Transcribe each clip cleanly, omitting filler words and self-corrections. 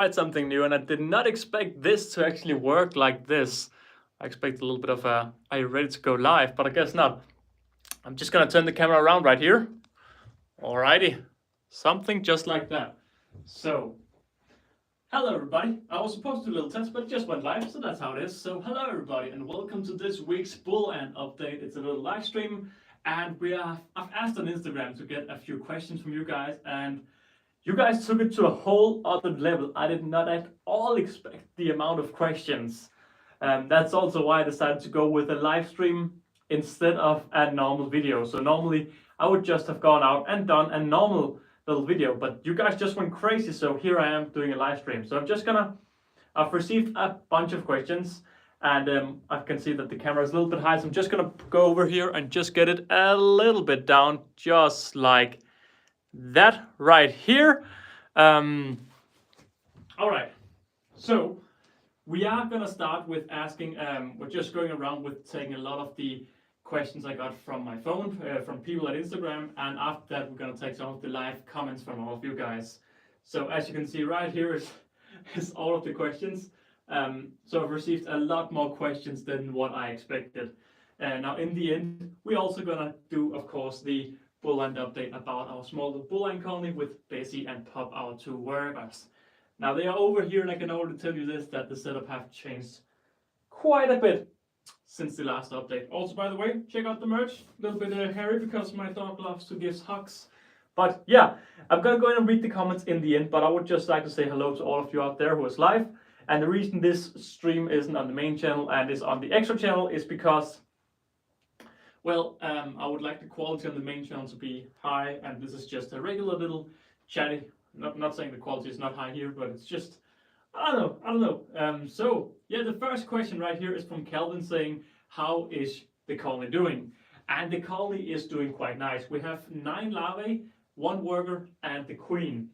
Tried something new, and I did not expect this to actually work like this. I expect a little bit of a, are you ready to go live? But I guess not. I'm just gonna turn the camera around right here. Alrighty, something just like that. So, hello everybody. I was supposed to do a little test, but it just went live, so that's how it is. So hello everybody, and welcome to this week's Bull Ant update. It's a little live stream, and I've asked on Instagram to get a few questions from you guys, and you guys took it to a whole other level. I did not at all expect the amount of questions. That's also why I decided to go with a live stream instead of a normal video. So normally I would just have gone out and done a normal little video, but you guys just went crazy. So here I am doing a live stream. So I've received a bunch of questions, and I can see that the camera is a little bit high. So I'm just gonna go over here and just get it a little bit down, just like that right here. All right, so we are gonna start with asking, we're just going around with taking a lot of the questions I got from my phone, from people at Instagram, and after that we're gonna take some of the live comments from all of you guys. So as you can see right here is all of the questions. So I've received a lot more questions than what I expected. Now in the end, we're also gonna do, of course, the Bull Ant update about our small Bull Ant colony with Bessie and Pop, our two workers. Now they are over here, and I can already tell you this, that the setup have changed quite a bit since the last update. Also, by the way, check out the merch. A little bit hairy because my dog loves to give hugs. But yeah, I'm gonna go in and read the comments in the end, but I would just like to say hello to all of you out there who is live. And the reason this stream isn't on the main channel and is on the extra channel is because, well, I would like the quality on the main channel to be high, and this is just a regular little chatty. Not saying the quality is not high here, but it's just, I don't know. So yeah, the first question right here is from Calvin saying, how is the colony doing? And the colony is doing quite nice. We have 9 larvae, 1 worker, and the queen.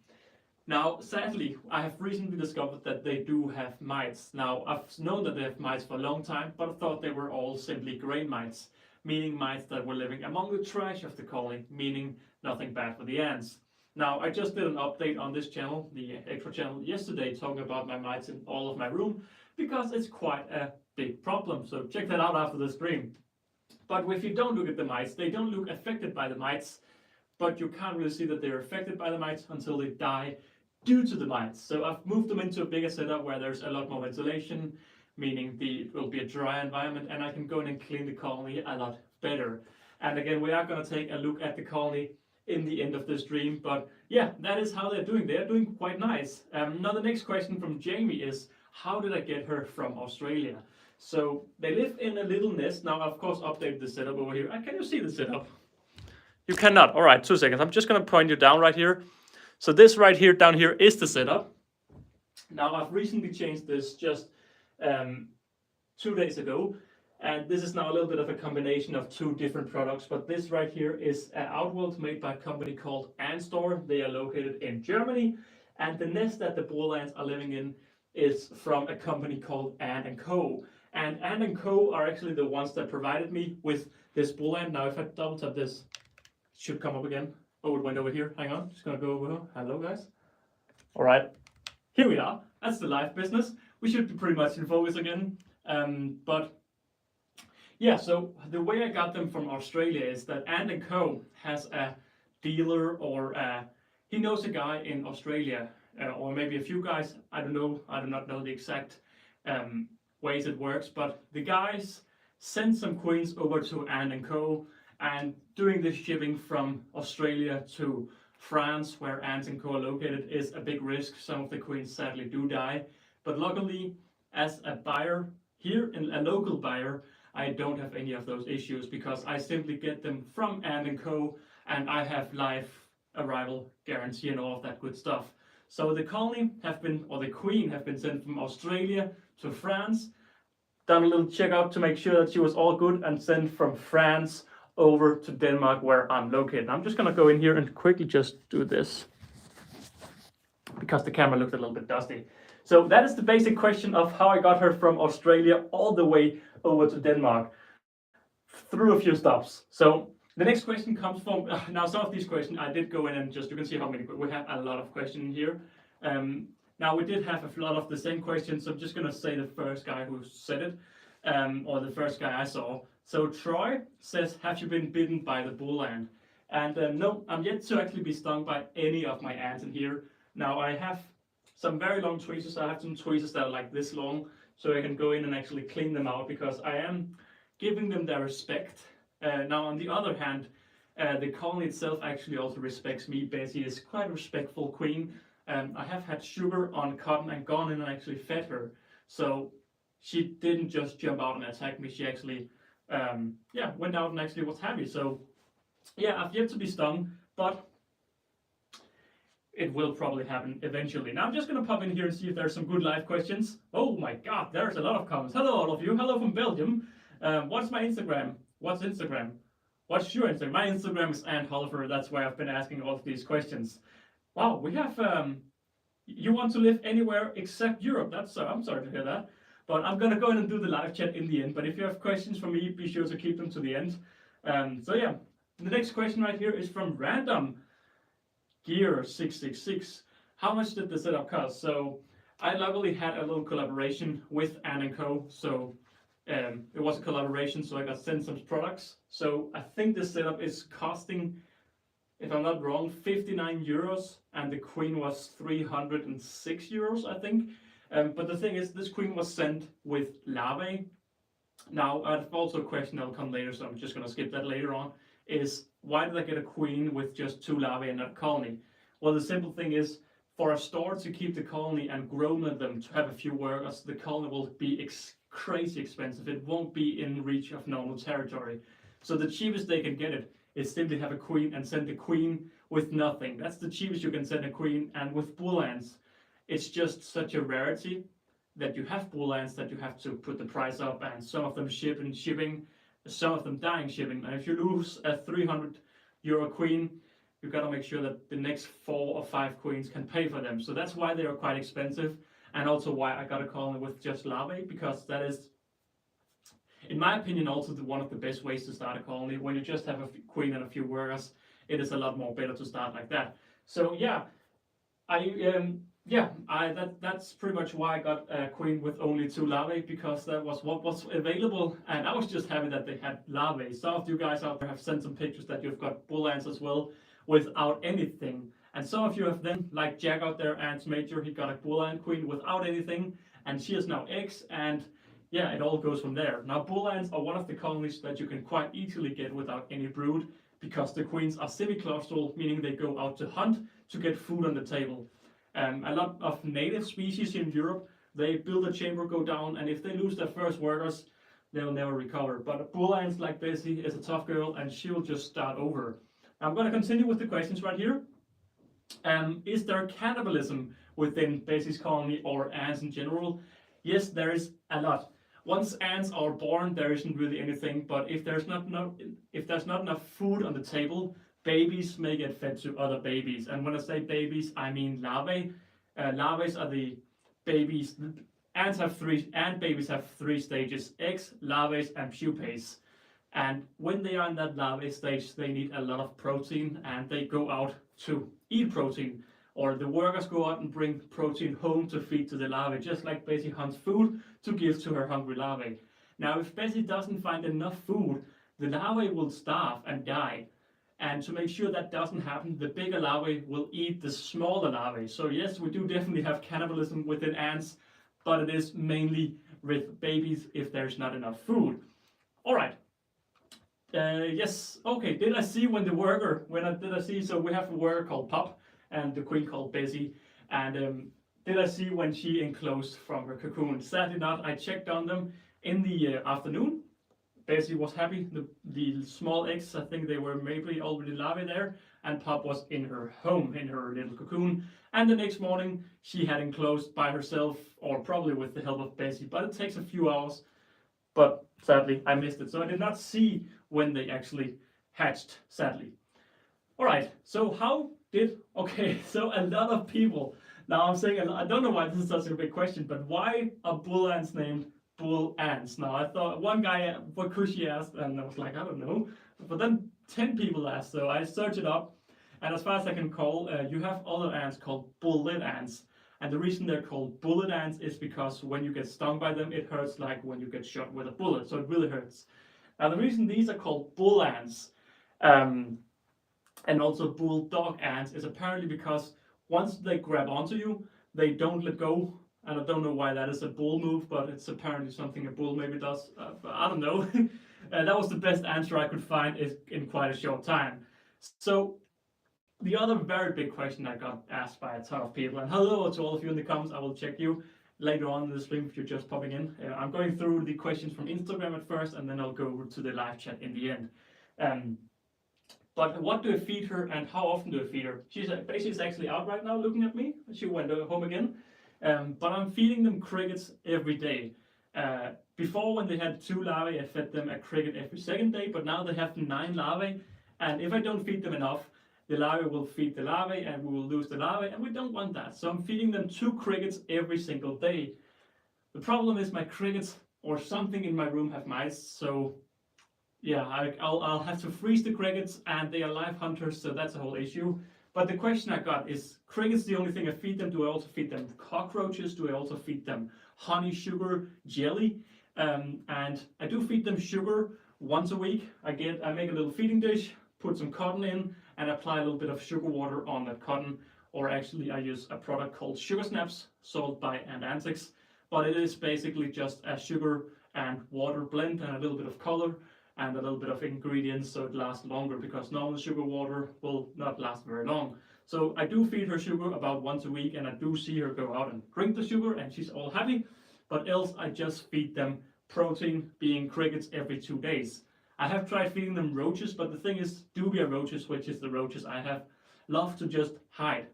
Now, sadly, I have recently discovered that they do have mites. Now, I've known that they have mites for a long time, but I thought they were all simply grey mites, meaning mites that were living among the trash of the colony, meaning nothing bad for the ants. Now, I just did an update on this channel, the extra channel, yesterday, talking about my mites in all of my room, because it's quite a big problem. So check that out after the stream. But if you don't look at the mites, they don't look affected by the mites, but you can't really see that they're affected by the mites until they die due to the mites. So I've moved them into a bigger setup where there's a lot more ventilation, meaning it will be a dry environment, and I can go in and clean the colony a lot better. And again, we are going to take a look at the colony in the end of the stream, but yeah, that is how they're doing. They're doing quite nice. Now the next question from Jamie is, how did I get her from Australia? So they live in a little nest. Now I've of course updated the setup over here. Can you see the setup? You cannot. All right, 2 seconds. I'm just going to point you down right here. So this right here down here is the setup. Now I've recently changed this just 2 days ago, and this is now a little bit of a combination of 2 different products. But this right here is an outworld made by a company called Antstore. They are located in Germany, and the nest that the bull ants are living in is from a company called Antandco. And Antandco are actually the ones that provided me with this bull ant. Now if I double tap this, it should come up again. Oh, it went over here. Hang on, just gonna go over here. Hello guys. All right, here we are. That's the live business. We should be pretty much in focus again. But yeah, so the way I got them from Australia is that Antandco has a dealer, or he knows a guy in Australia, or maybe a few guys. I don't know. I do not know the exact ways it works, but the guys sent some queens over to Antandco. And doing this shipping from Australia to France, where Antandco are located, is a big risk. Some of the queens sadly do die. But luckily, as a buyer here, a local buyer, I don't have any of those issues because I simply get them from Antandco, and I have live arrival guarantee and all of that good stuff. So the colony have been, or the queen have been sent from Australia to France, done a little checkup to make sure that she was all good, and sent from France over to Denmark, where I'm located. I'm just gonna go in here and quickly just do this because the camera looked a little bit dusty. So that is the basic question of how I got her from Australia all the way over to Denmark through a few stops. So the next question comes from, now some of these questions I did go in and just, you can see how many, we have a lot of questions here. Now we did have a lot of the same questions, so I'm just gonna say the first guy who said it, or the first guy I saw. So Troy says, have you been bitten by the bull ant? And no, I'm yet to actually be stung by any of my ants in here. Now I have some very long tweezers. I have some tweezers that are like this long, so I can go in and actually clean them out because I am giving them their respect. Now on the other hand, the colony itself actually also respects me. Bessie is quite a respectful queen. I have had sugar on cotton and gone in and actually fed her. So she didn't just jump out and attack me. She actually went out and actually was happy. So yeah, I've yet to be stung, but it will probably happen eventually. Now I'm just going to pop in here and see if there's some good live questions. Oh my god, there's a lot of comments. Hello all of you. Hello from Belgium. What's my Instagram? What's Instagram? What's your Instagram? My Instagram is Ant Holleufer. That's why I've been asking all of these questions. Wow, we have, you want to live anywhere except Europe. That's, I'm sorry to hear that. But I'm going to go in and do the live chat in the end. But if you have questions for me, be sure to keep them to the end. So yeah, the next question right here is from Random Gear 666. How much did the setup cost? So I luckily had a little collaboration with Antandco. So it was a collaboration, so I got sent some products. So I think this setup is costing, if I'm not wrong, 59 euros, and the queen was 306 euros, I think. But the thing is, this queen was sent with larvae. Now, I've also a question that'll come later, so I'm just going to skip that later on, is why did I get a queen with just 2 larvae and not a colony? Well, the simple thing is, for a store to keep the colony and grow them to have a few workers, the colony will be crazy expensive. It won't be in reach of normal territory. So the cheapest they can get it is simply have a queen and send the queen with nothing. That's the cheapest you can send a queen. And with bull ants, it's just such a rarity that you have bull ants that you have to put the price up, and some of them ship in shipping, some of them dying shipping. And if you lose a 300 euro queen, you've got to make sure that the next 4 or 5 queens can pay for them. So that's why they are quite expensive, and also why I got a colony with just larvae, because that is, in my opinion, also one of the best ways to start a colony. When you just have a queen and a few workers, it is a lot more better to start like that. So yeah, that's pretty much why I got a queen with only 2 larvae, because that was what was available, and I was just happy that they had larvae. Some of you guys out there have sent some pictures that you've got bull ants as well without anything, and some of you have then, like Jack out there, Ants Major, he got a bull ant queen without anything, and she has now eggs, and yeah, it all goes from there. Now, bull ants are one of the colonies that you can quite easily get without any brood, because the queens are semi-claustral, meaning they go out to hunt to get food on the table. A lot of native species in Europe, they build a chamber, go down, and if they lose their first workers, they'll never recover. But bull ants like Bessie is a tough girl, and she'll just start over. I'm going to continue with the questions right here. Is there cannibalism within Bessie's colony or ants in general? Yes, there is a lot. Once ants are born, there isn't really anything, but if there's not enough food on the table, babies may get fed to other babies. And when I say babies, I mean larvae. Larvae are the babies. Ant babies have 3 stages: eggs, larvae, and pupae. And when they are in that larvae stage, they need a lot of protein, and they go out to eat protein. Or the workers go out and bring protein home to feed to the larvae, just like Bessie hunts food to give to her hungry larvae. Now, if Bessie doesn't find enough food, the larvae will starve and die. And to make sure that doesn't happen, the bigger larvae will eat the smaller larvae. So yes, we do definitely have cannibalism within ants, but it is mainly with babies if there's not enough food. All right. Yes. Okay. Did I see when the worker? So we have a worker called Pop and the queen called Bessie. And did I see when she enclosed from her cocoon? Sadly not. I checked on them in the afternoon. Bessie was happy. The small eggs, I think they were maybe already larvae there, and Pop was in her home, in her little cocoon. And the next morning, she had enclosed by herself, or probably with the help of Bessie, but it takes a few hours. But sadly, I missed it, so I did not see when they actually hatched, sadly. All right, so so a lot of people, now I'm saying, I don't know why this is such a big question, but why are bull ants named bull ants? Now, I thought one guy, WaKooshi, asked, and I was like, I don't know. But then 10 people asked, so I searched it up. And as far as I can call, you have other ants called bull-lit ants. And the reason they're called bullet ants is because when you get stung by them, it hurts like when you get shot with a bullet, so it really hurts. Now the reason these are called bull ants and also bulldog ants is apparently because once they grab onto you, they don't let go. And I don't know why that is a bull move, but it's apparently something a bull maybe does. I don't know. That was the best answer I could find in quite a short time. So the other very big question I got asked by a ton of people, and hello to all of you in the comments, I will check you later on in the stream if you're just popping in. I'm going through the questions from Instagram at first, and then I'll go over to the live chat in the end. But what do I feed her, and how often do I feed her? She's actually out right now looking at me. She went home again. But I'm feeding them crickets every day. Before, when they had 2 larvae, I fed them a cricket every second day, but now they have 9 larvae, and if I don't feed them enough, the larvae will feed the larvae and we will lose the larvae, and we don't want that. So I'm feeding them 2 crickets every single day. The problem is my crickets or something in my room have mice, so yeah, I'll have to freeze the crickets, and they are live hunters, so that's a whole issue. But the question I got is, crickets the only thing I feed them? Do I also feed them cockroaches? Do I also feed them honey, sugar, jelly? And I do feed them sugar once a week. I make a little feeding dish, put some cotton in, and apply a little bit of sugar water on that cotton. Or actually I use a product called Sugar Snaps, sold by Antics. But it is basically just a sugar and water blend and a little bit of color and a little bit of ingredients so it lasts longer, because normal sugar water will not last very long. So I do feed her sugar about once a week, and I do see her go out and drink the sugar and she's all happy, but else I just feed them protein, being crickets, every 2 days. I have tried feeding them roaches, but the thing is, dubia roaches, which is the roaches I have, love to just hide.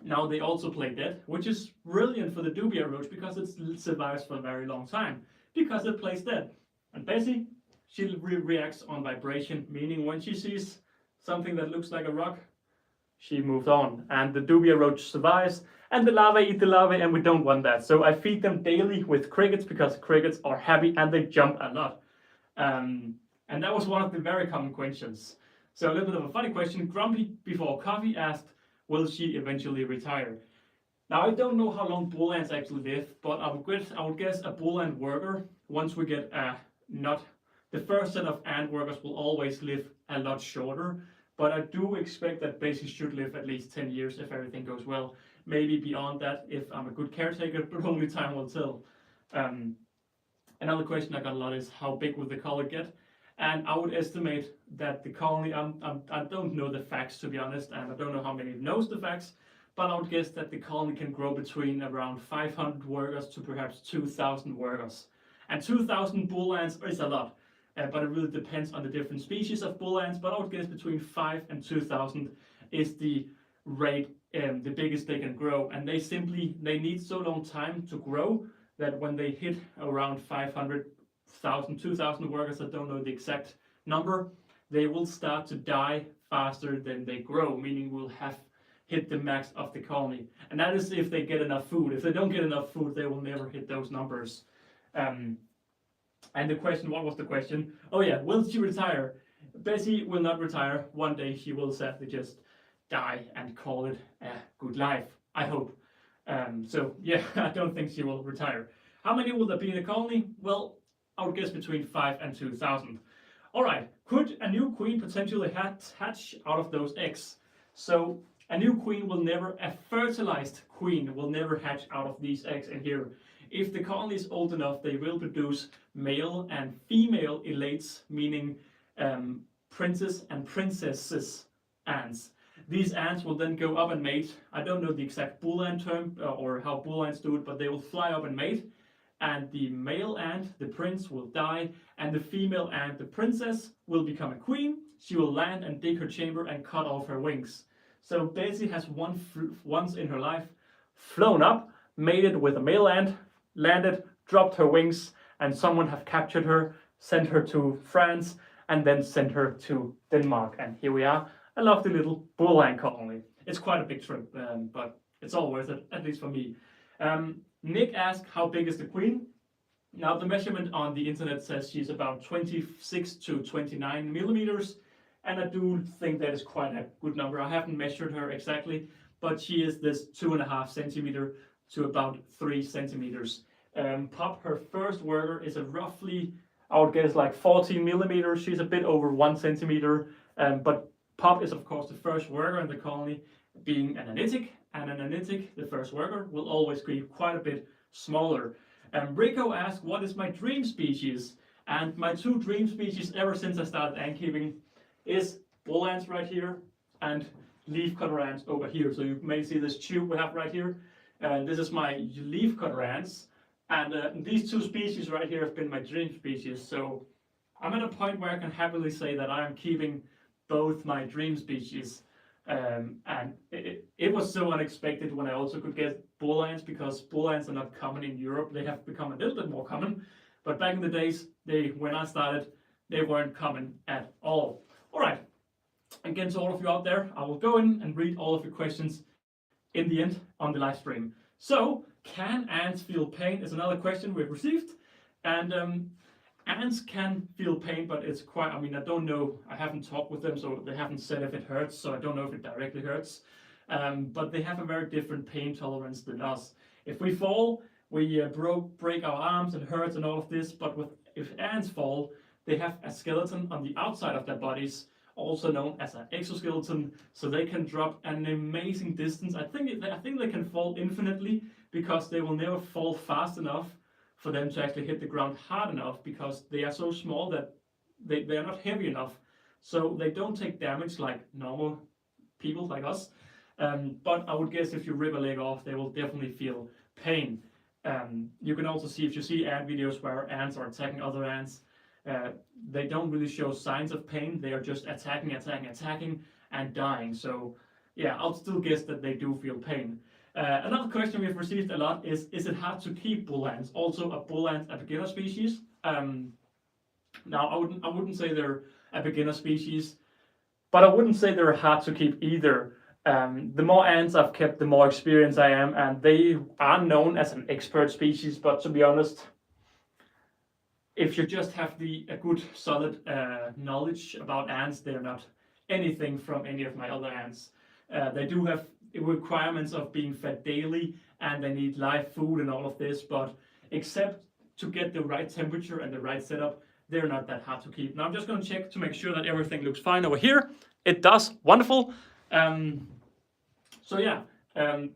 Now they also play dead, which is brilliant for the dubia roach because it survives for a very long time, because it plays dead. And Bessie, she reacts on vibration, meaning when she sees something that looks like a rock, she moves on. And the dubia roach survives, and the larvae eat the larvae, and we don't want that. So I feed them daily with crickets because crickets are happy and they jump a lot. And that was one of the very common questions. So a little bit of a funny question. Grumpy Before Coffee asked, will she eventually retire? Now I don't know how long bull ants actually live, but I would guess a bull ant worker, once we get the first set of ant workers will always live a lot shorter, but I do expect that Bessie should live at least 10 years if everything goes well. Maybe beyond that if I'm a good caretaker, but only time will tell. Another question I got a lot is, how big will the colony get? And I would estimate that the colony, I don't know the facts to be honest, and I don't know how many knows the facts, but I would guess that the colony can grow between around 500 workers to perhaps 2,000 workers. And 2,000 bull ants is a lot. But it really depends on the different species of bull ants, but I would guess between 5 and 2,000 is the rate, the biggest they can grow. And they need so long time to grow that when they hit around 500,000, 2,000 workers, I don't know the exact number, they will start to die faster than they grow, meaning we'll have hit the max of the colony. And that is if they get enough food. If they don't get enough food, they will never hit those numbers. And the question, what was the question? Oh yeah, will she retire? Bessie will not retire. One day she will sadly just die and call it a good life, I hope. So yeah, I don't think she will retire. How many will there be in the colony? Well, I would guess between 5 and 2,000. Alright, could a new queen potentially hatch out of those eggs? So a new queen will never, a fertilized queen will never hatch out of these eggs in here. If the colony is old enough, they will produce male and female elates, meaning princes and princesses ants. These ants will then go up and mate. I don't know the exact bull ant term or how bull ants do it, but they will fly up and mate. And the male ant, the prince, will die, and the female ant, the princess, will become a queen. She will land and dig her chamber and cut off her wings. So Bessie has once in her life flown up, mated with a male ant, landed, dropped her wings, and someone have captured her, sent her to France, and then sent her to Denmark. And here we are, a lovely little bull ant colony. It's quite a big trip, but it's all worth it, at least for me. Nick asked, how big is the queen? Now the measurement on the internet says she's about 26 to 29 millimeters, and I do think that is quite a good number. I haven't measured her exactly, but she is this 2.5 centimeter to about 3 centimeters. Pop, her first worker, is a roughly, I would guess, like 14 millimeters. She's a bit over 1 centimeter, but Pop is of course the first worker in the colony, being an anitic, and an anitic, the first worker, will always be quite a bit smaller. Rico asked, what is my dream species? And my two dream species ever since I started ant keeping is bull ants right here and leafcutter ants over here. So you may see this tube we have right here. This is my leafcutter ants, and these two species right here have been my dream species. So I'm at a point where I can happily say that I am keeping both my dream species. And it was so unexpected when I also could get bull ants, because bull ants are not common in Europe. They have become a little bit more common, but back in the days, when I started, they weren't common at all. All right, again, to all of you out there, I will go in and read all of your questions in the end on the live stream. So, can ants feel pain is another question we've received, and ants can feel pain, but it's quite, I mean, I don't know, I haven't talked with them, so they haven't said if it hurts, so I don't know if it directly hurts, but they have a very different pain tolerance than us. If we fall, we break our arms and hurts and all of this, but if ants fall, they have a skeleton on the outside of their bodies, also known as an exoskeleton, so they can drop an amazing distance. I think they can fall infinitely, because they will never fall fast enough for them to actually hit the ground hard enough, because they are so small that they are not heavy enough, so they don't take damage like normal people like us. But I would guess if you rip a leg off, they will definitely feel pain. You can also see, if you see ant videos where ants are attacking other ants, they don't really show signs of pain. They are just attacking and dying. So yeah, I'll still guess that they do feel pain. Another question we've received a lot is it hard to keep bull ants? Also, a bull ant a beginner species? Now, I wouldn't say they're a beginner species, but I wouldn't say they're hard to keep either. The more ants I've kept, the more experienced I am, and they are known as an expert species. But to be honest, if you just have a good solid knowledge about ants, they're not anything from any of my other ants. They do have requirements of being fed daily, and they need live food and all of this, but except to get the right temperature and the right setup, they're not that hard to keep. Now I'm just going to check to make sure that everything looks fine over here. It does. Wonderful. So yeah, I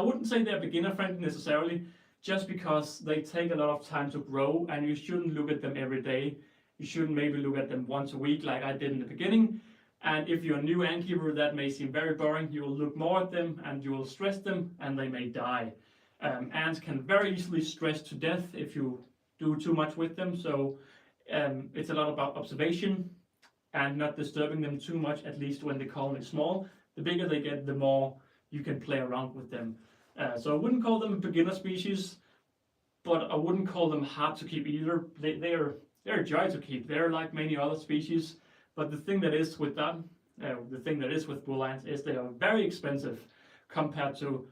wouldn't say they're beginner friendly necessarily, just because they take a lot of time to grow, and you shouldn't look at them every day. You shouldn't maybe look at them once a week like I did in the beginning. And if you're a new ant keeper, that may seem very boring. You will look more at them and you will stress them, and they may die. Ants can very easily stress to death if you do too much with them. So it's a lot about observation and not disturbing them too much, at least when the colony is small. The bigger they get, the more you can play around with them. So I wouldn't call them a beginner species, but I wouldn't call them hard to keep either. They're a joy to keep. They're like many other species. But the thing that is with that, the thing that is with bull ants, is they are very expensive compared to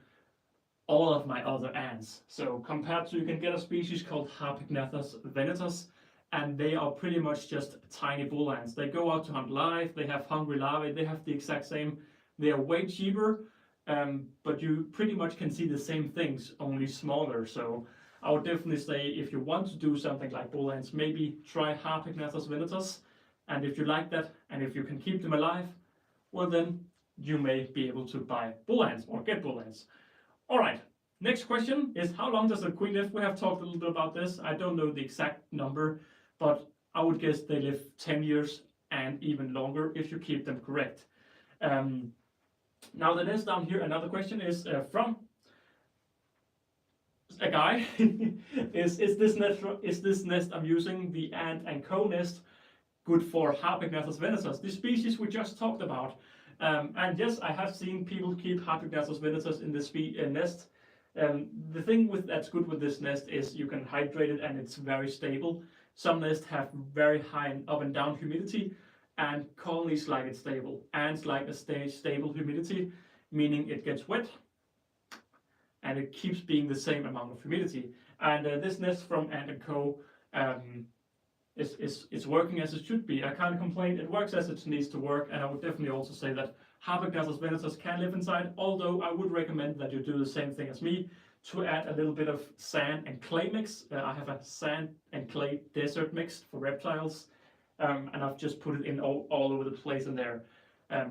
all of my other ants. So compared to, you can get a species called Harpygnathus venatus, and they are pretty much just tiny bull ants. They go out to hunt live, they have hungry larvae, they have the exact same. They are way cheaper, but you pretty much can see the same things, only smaller. So I would definitely say, if you want to do something like bull ants, maybe try Harpygnathus venatus. And if you like that, and if you can keep them alive, well then you may be able to buy bull ants or get bull ants. All right, next question is, how long does a queen live? We have talked a little bit about this. I don't know the exact number, but I would guess they live 10 years and even longer if you keep them correct. Now the nest down here, another question is from a guy. is this nest I'm using, the Antandco nest, good for Harpygnathus venatus, the species we just talked about? And yes, I have seen people keep Harpygnathus venatus in this nest. The thing that's good with this nest is you can hydrate it, and it's very stable. Some nests have very high up and down humidity, and colonies like it stable. Ants like a stable humidity, meaning it gets wet and it keeps being the same amount of humidity. And this nest from Antandco is working as it should be. I can't complain. It works as it needs to work, and I would definitely also say that Harbignathus venatus can live inside, although I would recommend that you do the same thing as me, to add a little bit of sand and clay mix. I have a sand and clay desert mix for reptiles, and I've just put it in all over the place in there,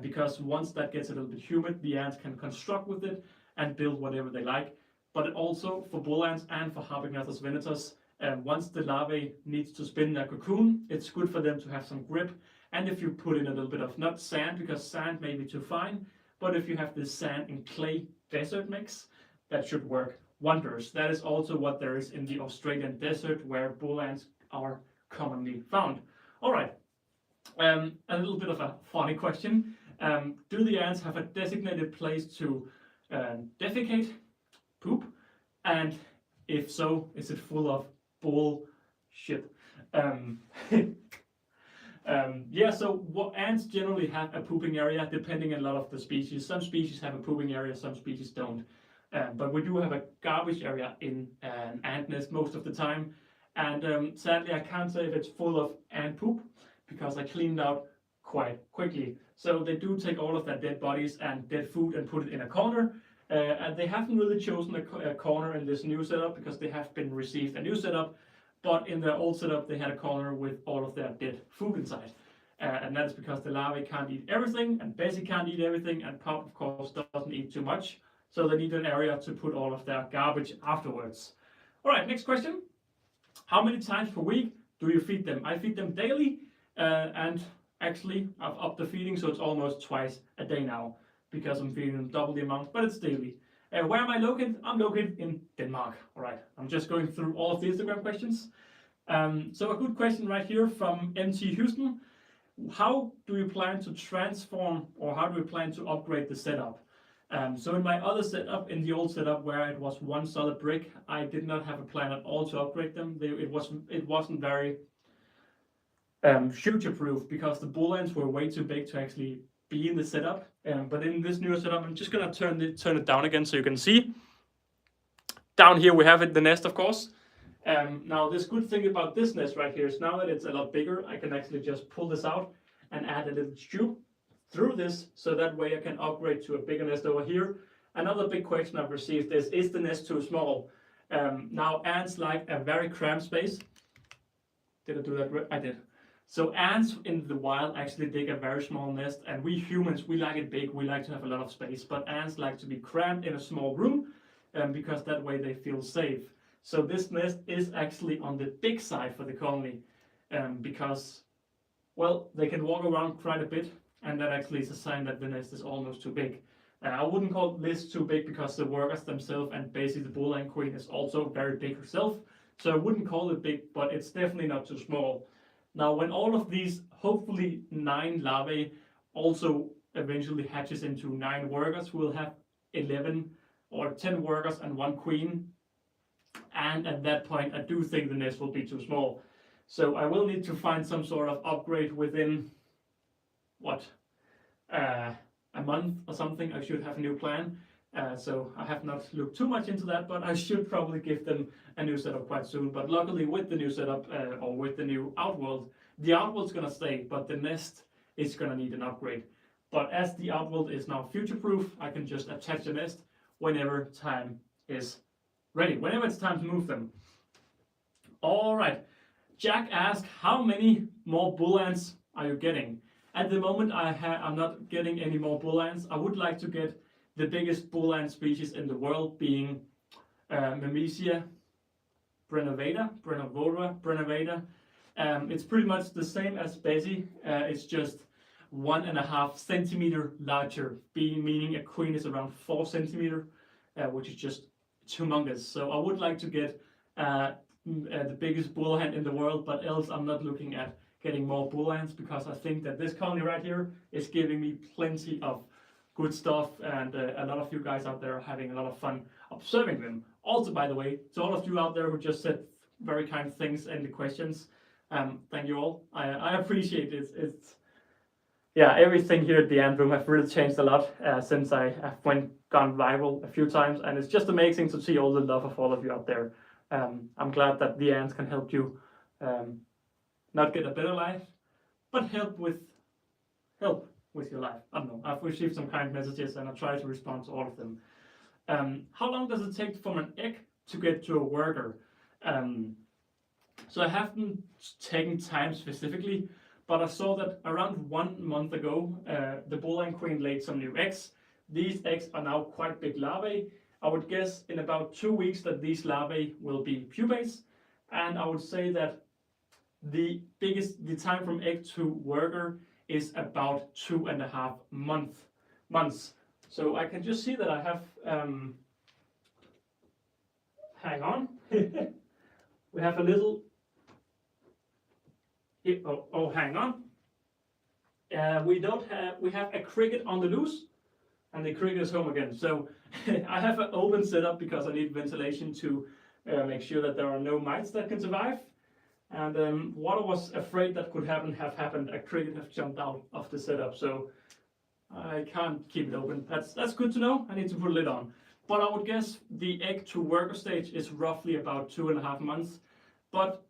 because once that gets a little bit humid, the ants can construct with it and build whatever they like. But also for bull ants and for Harbignathus venatus, once the larvae needs to spin their cocoon, it's good for them to have some grip. And if you put in a little bit of, not sand, because sand may be too fine, but if you have this sand and clay desert mix, that should work wonders. That is also what there is in the Australian desert, where bull ants are commonly found. All right, a little bit of a funny question. Do the ants have a designated place to defecate, poop? And if so, is it full of bullshit? Yeah, so what ants generally have a pooping area, depending on a lot of the species. Some species have a pooping area, some species don't. But we do have a garbage area in an ant nest most of the time. And sadly, I can't say if it's full of ant poop, because I cleaned out quite quickly. So they do take all of their dead bodies and dead food and put it in a corner. And they haven't really chosen a corner in this new setup, because they have been received a new setup. But in their old setup, they had a corner with all of their dead food inside. And that is because the larvae can't eat everything, and Bessie can't eat everything, and Pop, of course, doesn't eat too much. So they need an area to put all of their garbage afterwards. All right, next question. How many times per week do you feed them? I feed them daily, and actually I've upped the feeding, so it's almost twice a day now, because I'm feeding them double the amount, but it's daily. Where am I located? I'm located in Denmark. All right, I'm just going through all of the Instagram questions. So a good question right here from MT Houston. How do you plan to transform, or how do you plan to upgrade the setup? So in my other setup, in the old setup where it was one solid brick, I did not have a plan at all to upgrade them. It wasn't very future-proof, because the bull ants were way too big to actually be in the setup. But in this newer setup, I'm just gonna turn it down again so you can see. Down here we have the nest, of course. Now this good thing about this nest right here is, now that it's a lot bigger, I can actually just pull this out and add a little tube through this, so that way I can upgrade to a bigger nest over here. Another big question I've received is the nest too small? Now ants like a very cramped space. Did I do that right? I did. So ants in the wild actually dig a very small nest, and we humans, we like it big, we like to have a lot of space, but ants like to be cramped in a small room, because that way they feel safe. So this nest is actually on the big side for the colony, because, well, they can walk around quite a bit, and that actually is a sign that the nest is almost too big. I wouldn't call this too big, because the workers themselves, and basically the bull ant queen, is also very big herself, so I wouldn't call it big, but it's definitely not too small. Now, when all of these, hopefully 9 larvae, also eventually hatches into 9 workers, we'll have 11 or 10 workers and 1 queen. And at that point, I do think the nest will be too small. So I will need to find some sort of upgrade within, what, a month or something. I should have a new plan. So I have not looked too much into that, but I should probably give them a new setup quite soon. But luckily with the new setup, or with the new outworld, the outworld's gonna stay, but the nest is gonna need an upgrade. But as the outworld is now future-proof, I can just attach the nest whenever time is ready, whenever it's time to move them. All right, Jack asked, how many more bull ants are you getting? At the moment, I'm not getting any more bull ants. I would like to get the biggest bull ant species in the world, being Memesia brenovata. It's pretty much the same as Bessie. It's just 1.5 centimeter larger, meaning a queen is around 4 centimeter, which is just humongous. So I would like to get the biggest bull ant in the world, but else I'm not looking at getting more bull ants, because I think that this colony right here is giving me plenty of good stuff, and a lot of you guys out there are having a lot of fun observing them. Also, by the way, to all of you out there who just said very kind things in the questions, thank you all. I appreciate it. Yeah, everything here at the Ant Room have really changed a lot since I have gone viral a few times, and it's just amazing to see all the love of all of you out there. I'm glad that the ants can help you not get a better life, but help with your life? I don't know. I've received some kind messages and I try to respond to all of them. How long does it take from an egg to get to a worker? So I haven't taken time specifically, but I saw that around 1 month ago, the boolean queen laid some new eggs. These eggs are now quite big larvae. I would guess in about 2 weeks that these larvae will be pupates, and I would say that the time from egg to worker is about 2.5 months. So I can just see that I have, hang on, we have a little, hang on. We have a cricket on the loose, and the cricket is home again. So I have an open setup because I need ventilation to make sure that there are no mites that can survive. And what I was afraid that could happen have happened. A cricket have jumped out of the setup, so I can't keep it open. That's good to know. I need to put a lid on. But I would guess the egg to worker stage is roughly about 2.5 months. But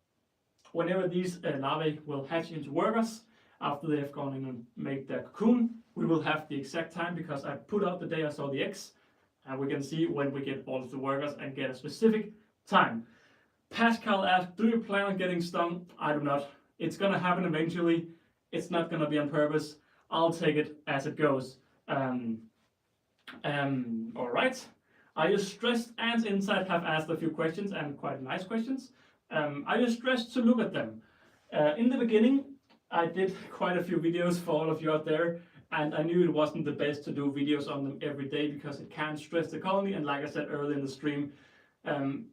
whenever these larvae will hatch into workers, after they have gone in and made their cocoon, we will have the exact time because I put out the day I saw the eggs, and we can see when we get all of the workers and get a specific time. Pascal asked, do you plan on getting stung? I do not. It's gonna happen eventually. It's not gonna be on purpose. I'll take it as it goes. Alright. Are you stressed? Ants Inside have asked a few questions, and quite nice questions. Are you stressed to look at them? In the beginning, I did quite a few videos for all of you out there, and I knew it wasn't the best to do videos on them every day because it can stress the colony, and like I said earlier in the stream,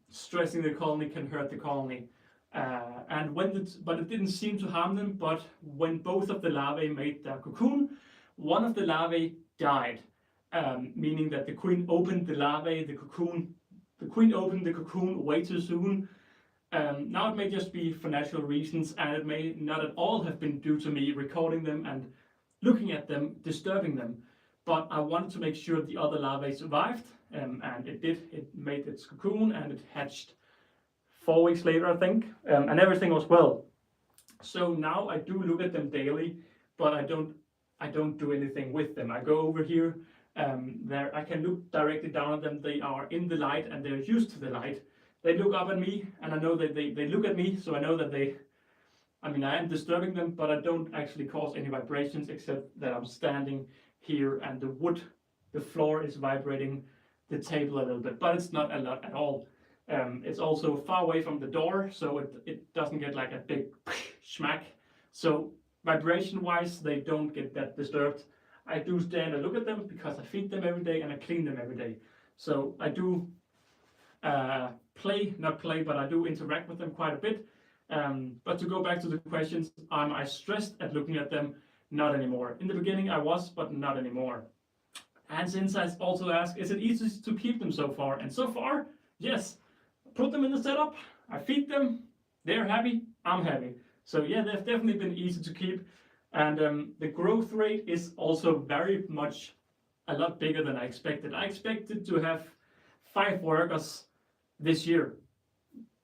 stressing the colony can hurt the colony. But it didn't seem to harm them. But when both of the larvae made their cocoon, one of the larvae died, meaning that the queen opened the larvae, the queen opened the cocoon way too soon. Now it may just be for natural reasons, and it may not at all have been due to me recording them and looking at them, disturbing them. But I wanted to make sure the other larvae survived, and it did. It made its cocoon and it hatched 4 weeks later, I think, and everything was well. So now I do look at them daily, but I don't do anything with them. I go over here, there I can look directly down at them. They are in the light and they're used to the light. They look up at me, and I know that they look at me, so I know that I am disturbing them, but I don't actually cause any vibrations except that I'm standing here and the floor is vibrating the table a little bit, but it's not a lot at all. It's also far away from the door, so it doesn't get like a big smack. So vibration wise, they don't get that disturbed. I do stand and look at them because I feed them every day and I clean them every day. So I do but I do interact with them quite a bit. But to go back to the questions, am I stressed at looking at them? Not anymore. In the beginning I was, but not anymore. And Insights also ask, is it easy to keep them so far? And so far, yes. Put them in the setup, I feed them, they're happy, I'm happy. So yeah, they've definitely been easy to keep. And the growth rate is also very much a lot bigger than I expected. I expected to have 5 workers this year.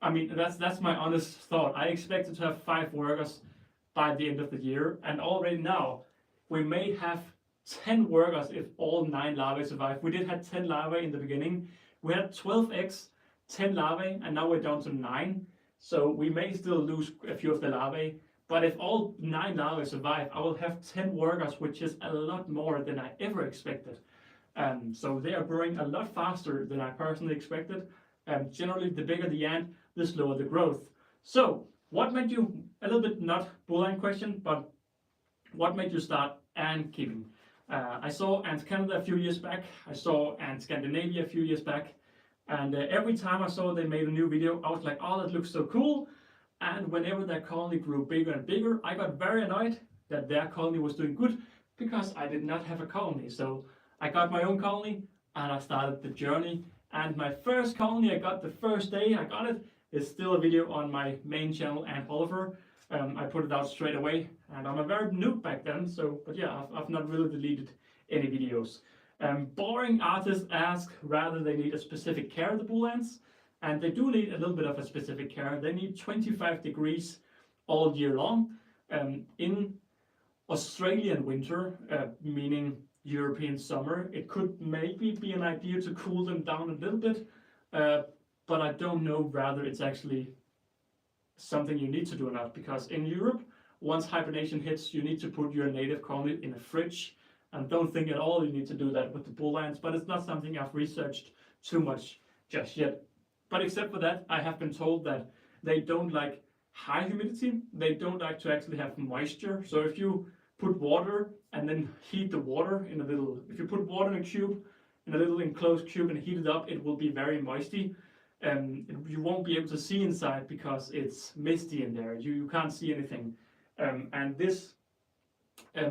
I mean, that's my honest thought. I expected to have 5 workers by the end of the year, and already now we may have 10 workers if all 9 larvae survive. We did have 10 larvae in the beginning. We had 12 eggs, 10 larvae, and now we're down to 9. So we may still lose a few of the larvae, but if all 9 larvae survive, I will have 10 workers, which is a lot more than I ever expected. So they are growing a lot faster than I personally expected. Generally, the bigger the ant, the slower the growth. So what made you, a little bit not Boolean question, but what made you start ant keeping? I saw Ant Canada a few years back. I saw Ant Scandinavia a few years back. And every time I saw they made a new video, I was like, oh, that looks so cool. And whenever their colony grew bigger and bigger, I got very annoyed that their colony was doing good because I did not have a colony. So I got my own colony and I started the journey. And my first colony I got the first day I got it is still a video on my main channel, Ant Holleufer. I put it out straight away, and I'm a very noob back then, so, but yeah, I've not really deleted any videos. Boring artists ask rather they need a specific care of the bull ants, and they do need a little bit of a specific care. They need 25 degrees all year long. In Australian winter, meaning European summer, it could maybe be an idea to cool them down a little bit, but I don't know whether it's actually something you need to do or not, because in Europe, once hibernation hits, you need to put your native colony in a fridge, and don't think at all you need to do that with the bull ants, but it's not something I've researched too much just yet. But except for that, I have been told that they don't like high humidity, they don't like to actually have moisture. So if you put water and then heat the water in a little, if you put water in a cube, in a little enclosed cube and heat it up, it will be very moisty. You won't be able to see inside because it's misty in there. You can't see anything. And this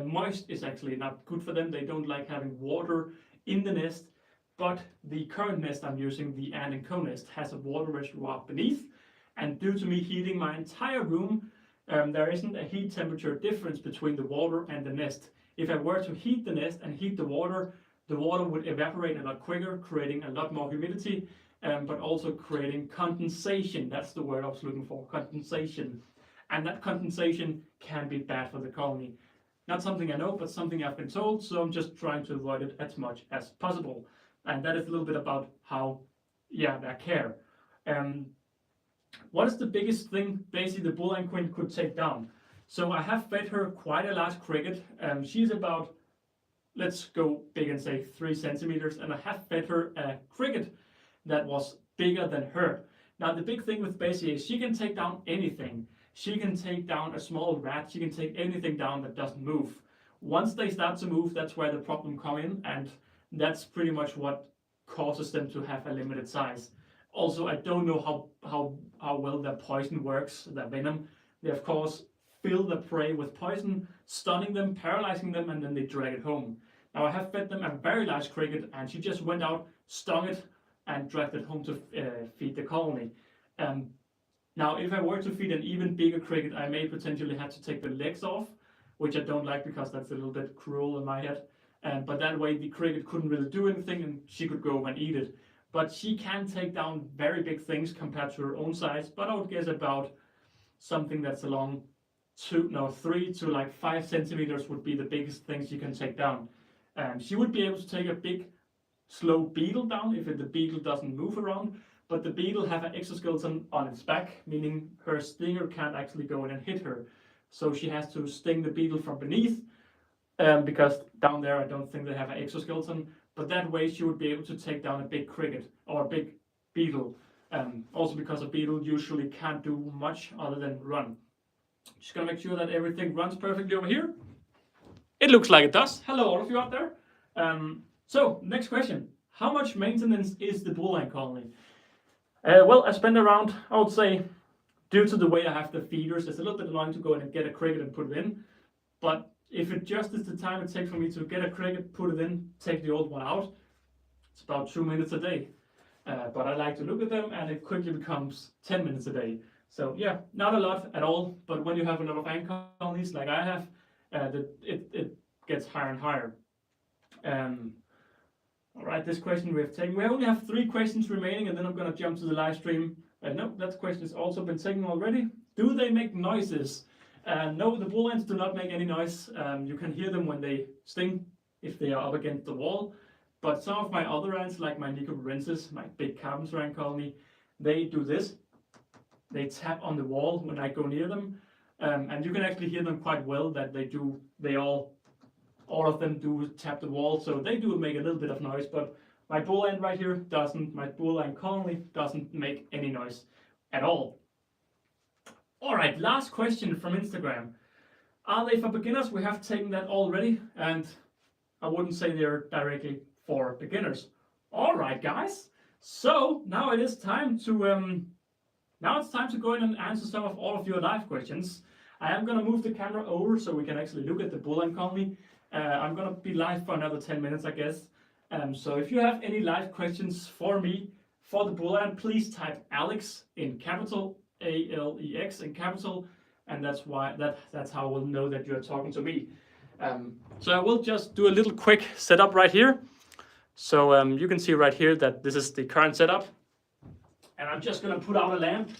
moist is actually not good for them. They don't like having water in the nest, but the current nest I'm using, the Antandco nest, has a water reservoir beneath, and due to me heating my entire room, there isn't a heat temperature difference between the water and the nest. If I were to heat the nest and heat the water would evaporate a lot quicker, creating a lot more humidity, but also creating condensation. That's the word I was looking for, condensation. And that condensation can be bad for the colony. Not something I know, but something I've been told, so I'm just trying to avoid it as much as possible. And that is a little bit about how, their care. What is the biggest thing basically the bull ant queen could take down? So I have fed her quite a large cricket. She's about, let's go big and say 3 centimeters, and I have fed her a cricket that was bigger than her. Now the big thing with Basie is she can take down anything. She can take down a small rat, she can take anything down that doesn't move. Once they start to move, that's where the problem comes in, and that's pretty much what causes them to have a limited size. Also, I don't know how well their poison works, their venom. They of course fill the prey with poison, stunning them, paralyzing them, and then they drag it home. Now I have fed them a very large cricket, and she just went out, stung it, and dragged it home to feed the colony. Now if I were to feed an even bigger cricket, I may potentially have to take the legs off, which I don't like because that's a little bit cruel in my head. But that way the cricket couldn't really do anything and she could go and eat it. But she can take down very big things compared to her own size, but I would guess about something that's along 3 to like 5 centimeters would be the biggest thing she can take down. She would be able to take a big slow beetle down if the beetle doesn't move around, but the beetle have an exoskeleton on its back, meaning her stinger can't actually go in and hit her. So she has to sting the beetle from beneath, because down there I don't think they have an exoskeleton, but that way she would be able to take down a big cricket or a big beetle. Also because a beetle usually can't do much other than run. Just gonna make sure that everything runs perfectly over here. It looks like it does. Hello all of you out there. So next question, how much maintenance is the bull ant colony? Well, I spend around, I would say, due to the way I have the feeders, it's a little bit annoying to go in and get a cricket and put it in, but if it just is the time it takes for me to get a cricket, put it in, take the old one out, it's about 2 minutes a day. But I like to look at them and it quickly becomes 10 minutes a day. So yeah, not a lot at all, but when you have a lot of ant colonies like I have, it gets higher and higher. Alright, this question we have taken. We only have 3 questions remaining and then I'm going to jump to the live stream. No, that question has also been taken already. Do they make noises? No, the bull ants do not make any noise. You can hear them when they sting, if they are up against the wall. But some of my other ants, like my Nicobarensis, my big carpenter ant colony, they do this. They tap on the wall when I go near them. And you can actually hear them quite well that all of them do tap the wall. So they do make a little bit of noise, but my bull ant right here doesn't, my bull ant colony doesn't make any noise at all. Alright, last question from Instagram. Are they for beginners? We have taken that already, and I wouldn't say they're directly for beginners. Alright guys, so now it is time to go in and answer some of all of your live questions. I am going to move the camera over so we can actually look at the bull ant colony. I'm going to be live for another 10 minutes, I guess. So if you have any live questions for me for the bull ant, please type Alex in capital, ALEX in capital, and that's how we'll know that you're talking to me. So I will just do a little quick setup right here. So you can see right here that this is the current setup, and I'm just going to put out a lamp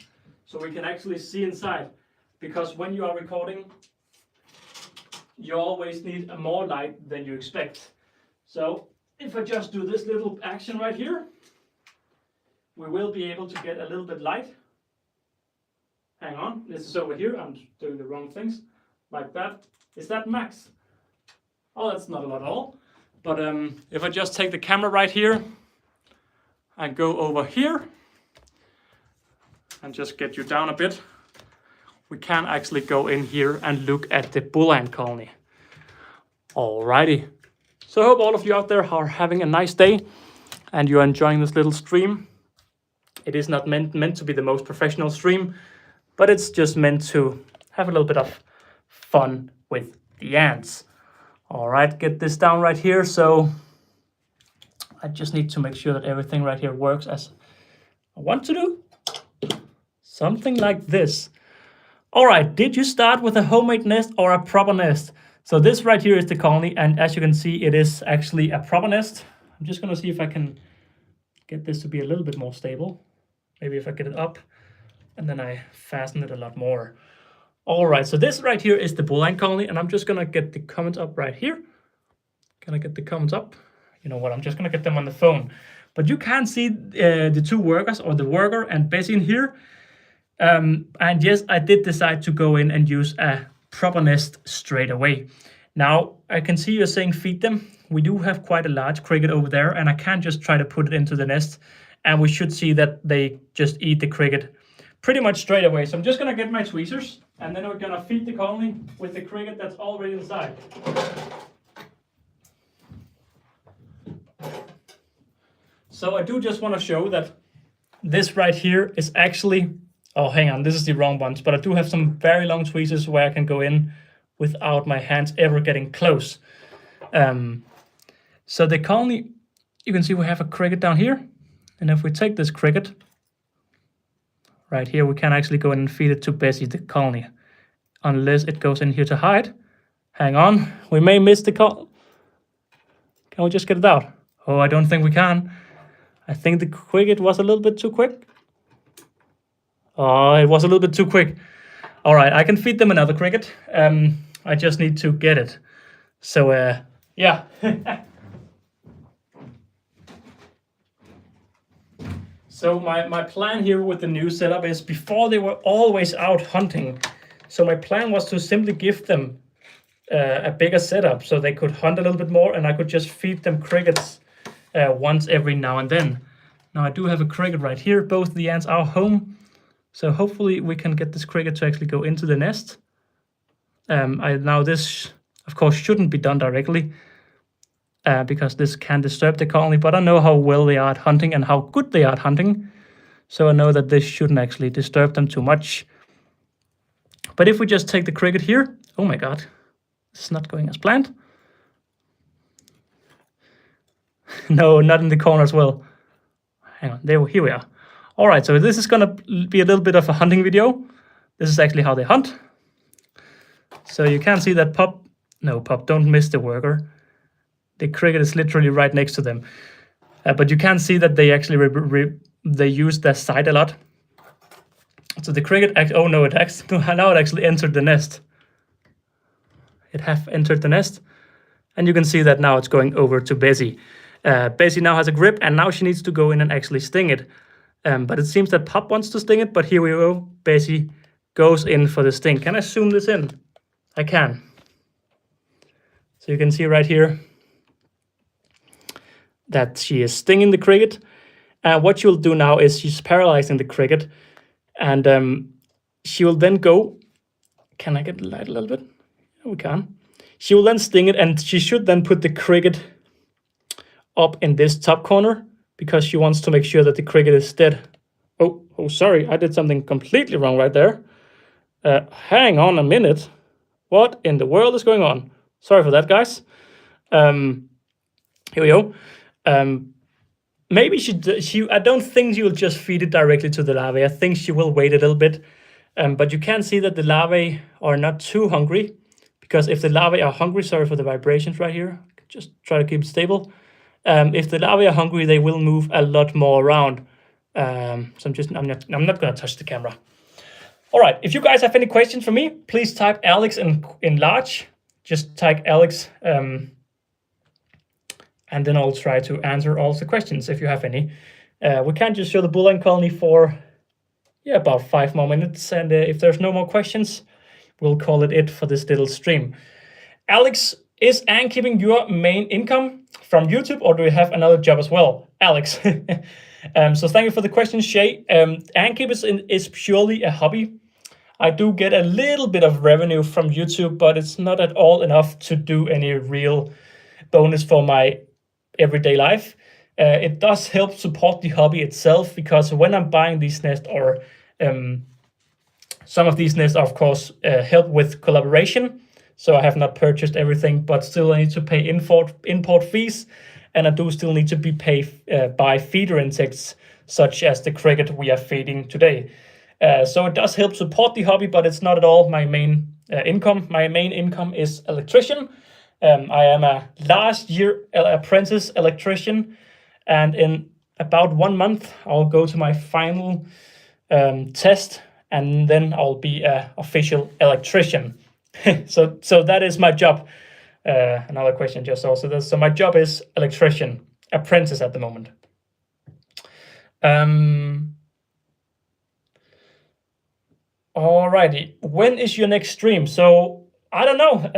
so we can actually see inside, because when you are recording you always need more light than you expect. So if I just do this little action right here, we will be able to get a little bit light. Hang on, this is over here, I'm doing the wrong things. Like that. Is that max? Oh, that's not a lot at all. But if I just take the camera right here and go over here and just get you down a bit, we can actually go in here and look at the bull ant colony. Alrighty. So I hope all of you out there are having a nice day and you're enjoying this little stream. It is not meant to be the most professional stream, but it's just meant to have a little bit of fun with the ants. All right, get this down right here. So I just need to make sure that everything right here works as I want to do. Something like this. All right, did you start with a homemade nest or a proper nest? So this right here is the colony, and as you can see, it is actually a proper nest. I'm just gonna see if I can get this to be a little bit more stable. Maybe if I get it up and then I fasten it a lot more. All right, so this right here is the bull ant colony, and I'm just gonna get the comments up right here. Can I get the comments up? You know what, I'm just gonna get them on the phone. But you can see the two workers, or the worker and Bessie in here. And yes, I did decide to go in and use a proper nest straight away. Now, I can see you're saying feed them. We do have quite a large cricket over there, and I can just try to put it into the nest, and we should see that they just eat the cricket pretty much straight away. So I'm just gonna get my tweezers, and then we're gonna feed the colony with the cricket that's already inside. So I do just want to show that this right here is actually, oh, hang on, this is the wrong ones, but I do have some very long tweezers where I can go in without my hands ever getting close. So the colony, you can see we have a cricket down here. And if we take this cricket right here, we can actually go in and feed it to Bessie, the colony. Unless it goes in here to hide. Hang on, we may miss the colony. Can we just get it out? Oh, I don't think we can. I think the cricket was a little bit too quick. Oh, it was a little bit too quick. All right, I can feed them another cricket. I just need to get it. So, yeah. So my plan here with the new setup is, before they were always out hunting. So my plan was to simply give them a bigger setup so they could hunt a little bit more, and I could just feed them crickets once every now and then. Now I do have a cricket right here. Both the ants are home. So hopefully we can get this cricket to actually go into the nest. Now this, of course, shouldn't be done directly because this can disturb the colony, but I know how well they are at hunting and how good they are at hunting. So I know that this shouldn't actually disturb them too much. But if we just take the cricket here, oh my God, this is not going as planned. No, not in the corner as well. Hang on, here we are. All right, so this is gonna be a little bit of a hunting video. This is actually how they hunt. So you can see that Pup, don't miss the worker. The cricket is literally right next to them. But you can see that they actually they use their side a lot. So the cricket, oh no, now it actually entered the nest. It have entered the nest. And you can see that now it's going over to Bessie. Bessie now has a grip, and now she needs to go in and actually sting it. But it seems that Pup wants to sting it, but here we go. Bessie goes in for the sting. Can I zoom this in? I can. So you can see right here that she is stinging the cricket. And what she'll do now is she's paralyzing the cricket. And she will then go... Can I get the light a little bit? Yeah, we can. She will then sting it, and she should then put the cricket up in this top corner, because she wants to make sure that the cricket is dead. Oh, sorry, I did something completely wrong right there. Hang on a minute. What in the world is going on? Sorry for that, guys. Here we go. Maybe she. I don't think she will just feed it directly to the larvae. I think she will wait a little bit. But you can see that the larvae are not too hungry, because if the larvae are hungry, sorry for the vibrations right here. Just try to keep it stable. If the larvae are hungry, they will move a lot more around. So I'm not gonna touch the camera. All right, if you guys have any questions for me, please type Alex in large just tag Alex, and then I'll try to answer all the questions if you have any. We can just show the bull ant colony for about 5 more minutes, and if there's no more questions, we'll call it for this little stream. Alex, is ant keeping your main income from YouTube, or do you have another job as well? Alex. So thank you for the question, Shay. Ant keeping is purely a hobby. I do get a little bit of revenue from YouTube, but it's not at all enough to do any real bonus for my everyday life. It does help support the hobby itself, because when I'm buying these nests, or some of these nests, of course, help with collaboration. So I have not purchased everything, but still I need to pay import fees, and I do still need to be paid by feeder insects, such as the cricket we are feeding today. So it does help support the hobby, but it's not at all my main income. My main income is electrician. I am a last year apprentice electrician, and in about 1 month I'll go to my final test, and then I'll be an official electrician. So that is my job. Another question just also this. So my job is electrician apprentice at the moment. Alrighty, when is your next stream? So I don't know.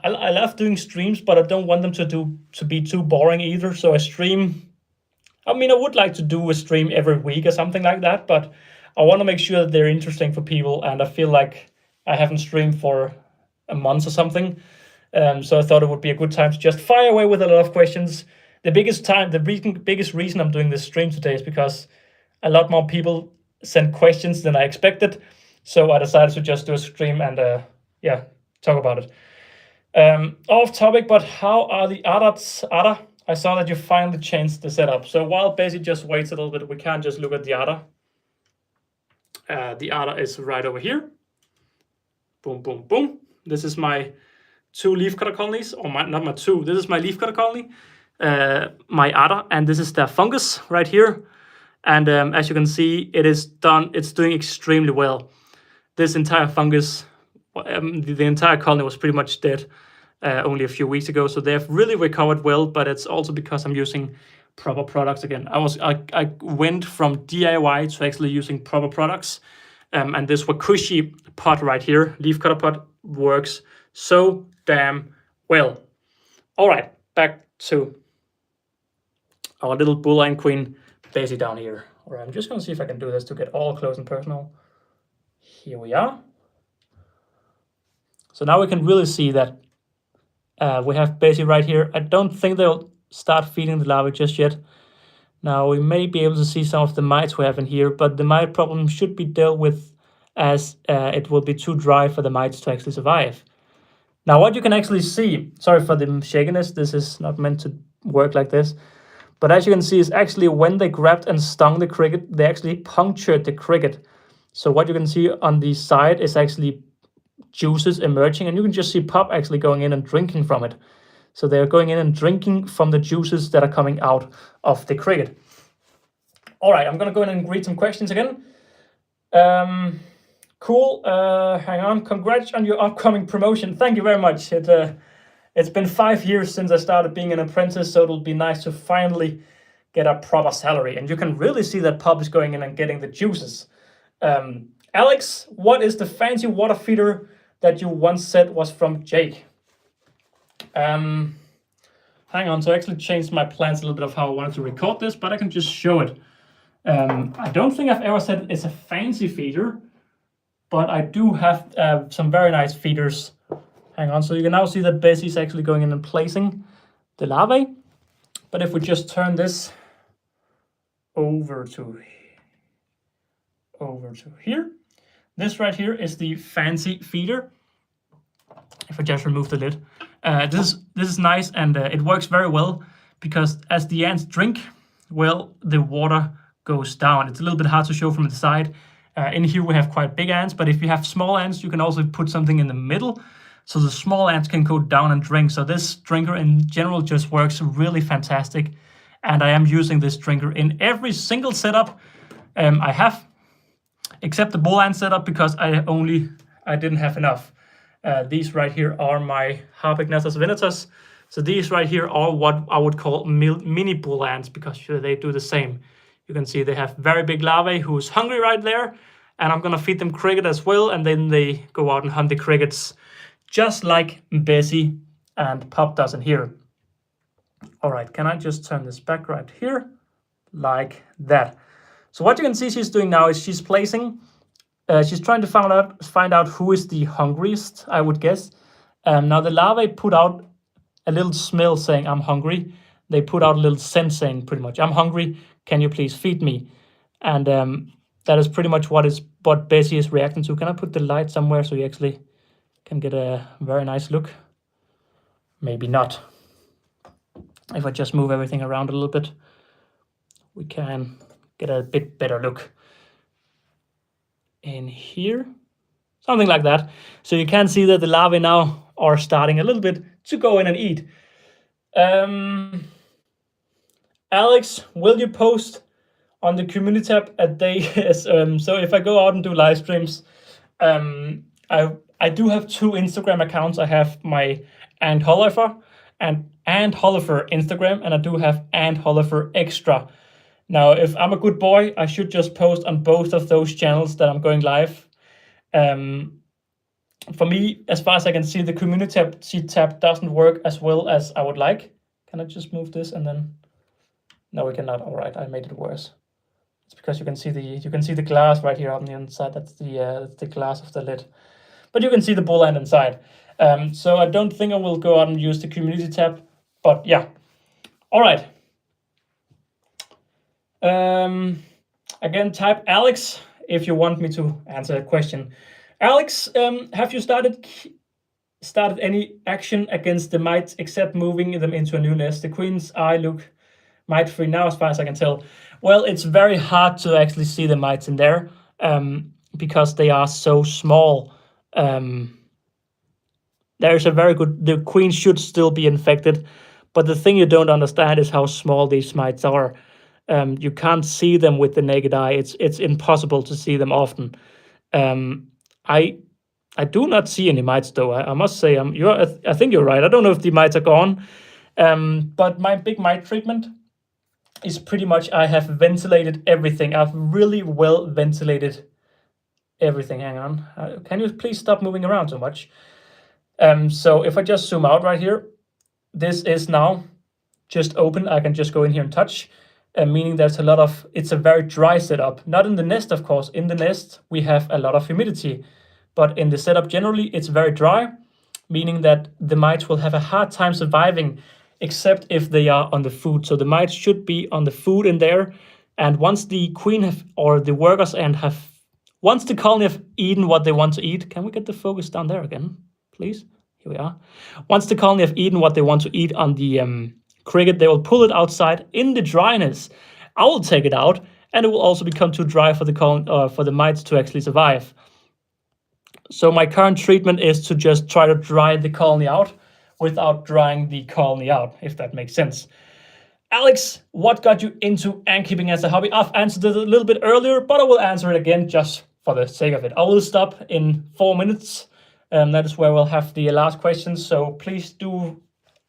I love doing streams, but I don't want them to be too boring either. So a stream, I mean, I would like to do a stream every week or something like that, but I want to make sure that they're interesting for people, and I feel like I haven't streamed for a month or something. So I thought it would be a good time to just fire away with a lot of questions. The biggest reason I'm doing this stream today is because a lot more people sent questions than I expected. So I decided to just do a stream and talk about it. Off topic, but how are the others? I saw that you finally changed the setup. So while Bessie just waits a little bit, we can just look at the other. The other is right over here. Boom, boom, boom. This is my 2 leafcutter colonies, or not my 2. This is my leafcutter colony, my other, and this is the fungus right here. And as you can see, it's doing extremely well. This entire fungus, the entire colony was pretty much dead only a few weeks ago. So they have really recovered well, but it's also because I'm using proper products again. I went from DIY to actually using proper products. And this WaKooshi pot right here, leafcutter pot, works so damn well. All right, back to our little bull ant queen, Daisy, down here. All right, I'm just gonna see if I can do this to get all close and personal. Here we are. So now we can really see that we have Daisy right here. I don't think they'll start feeding the larvae just yet. Now we may be able to see some of the mites we have in here, but the mite problem should be dealt with, as it will be too dry for the mites to actually survive. Now what you can actually see, sorry for the shakiness, this is not meant to work like this, but as you can see is actually when they grabbed and stung the cricket, they actually punctured the cricket. So what you can see on the side is actually juices emerging, and you can just see pop actually going in and drinking from it. So they're going in and drinking from the juices that are coming out of the cricket. All right, I'm gonna go in and read some questions again. Cool, hang on. Congrats on your upcoming promotion. Thank you very much. It's been 5 years since I started being an apprentice, so it'll be nice to finally get a proper salary. And you can really see that pop is going in and getting the juices. Alex, what is the fancy water feeder that you once said was from Jake? Hang on, so I actually changed my plans a little bit of how I wanted to record this, but I can just show it. I don't think I've ever said it's a fancy feeder, but I do have some very nice feeders. Hang on, so you can now see that Bessie is actually going in and placing the larvae. But if we just turn this over to here, this right here is the fancy feeder. If I just remove the lid, this is nice, and it works very well because as the ants drink, well, the water goes down. It's a little bit hard to show from the side. In here we have quite big ants, but if you have small ants, you can also put something in the middle, so the small ants can go down and drink. So this drinker in general just works really fantastic, and I am using this drinker in every single setup I have, except the bull ant setup, because I didn't have enough. These right here are my Harpegnathus venatus. So these right here are what I would call mini bull ants, because they do the same. You can see they have very big larvae who's hungry right there, and I'm gonna feed them cricket as well, and then they go out and hunt the crickets, just like Bessie and Pop does in here. All right, can I just turn this back right here, like that? So what you can see she's doing now is she's placing, she's trying to find out who is the hungriest, I would guess. Now the larvae put out a little smell saying, I'm hungry. They put out a little scent saying pretty much, I'm hungry, can you please feed me? And that is pretty much what Bessie is reacting to. Can I put the light somewhere so you actually can get a very nice look? Maybe not. If I just move everything around a little bit, we can get a bit better look in here. Something like that. So you can see that the larvae now are starting a little bit to go in and eat. Alex, will you post on the community tab a day? So if I go out and do live streams, I do have 2 Instagram accounts. I have my Ant Holleufer and Ant Holleufer Instagram, and I do have Ant Holleufer Extra. Now, if I'm a good boy, I should just post on both of those channels that I'm going live. For me, as far as I can see, the community tab doesn't work as well as I would like. Can I just move this and then? No, we cannot. All right, I made it worse. It's because you can see the glass right here on the inside. That's the glass of the lid. But you can see the bull ant inside. So I don't think I will go out and use the community tab. But yeah. All right. Again, type Alex if you want me to answer a question. Alex, have you started any action against the mites except moving them into a new nest? The queen's eye look mite-free now, as far as I can tell. Well, it's very hard to actually see the mites in there because they are so small. There's a very good, the queen should still be infected, but the thing you don't understand is how small these mites are. You can't see them with the naked eye. It's impossible to see them often. I do not see any mites though. I must say, I think you're right. I don't know if the mites are gone, but my big mite treatment is pretty much I have ventilated everything. I've really well ventilated everything. Hang on. Can you please stop moving around so much? So if I just zoom out right here, this is now just open. I can just go in here and touch, meaning there's a lot of, it's a very dry setup. Not in the nest, of course. In the nest, we have a lot of humidity, but in the setup generally, it's very dry, meaning that the mites will have a hard time surviving, except if they are on the food. So the mites should be on the food in there. And once the queen or the workers once the colony have eaten what they want to eat, can we get the focus down there again, please? Here we are. Once the colony have eaten what they want to eat on the cricket, they will pull it outside in the dryness. I will take it out, and it will also become too dry for the mites to actually survive. So my current treatment is to just try to dry the colony out without drying the colony out, if that makes sense. Alex, what got you into ant keeping as a hobby? I've answered it a little bit earlier, but I will answer it again just for the sake of it. I will stop in 4 minutes. That is where we'll have the last questions. So please do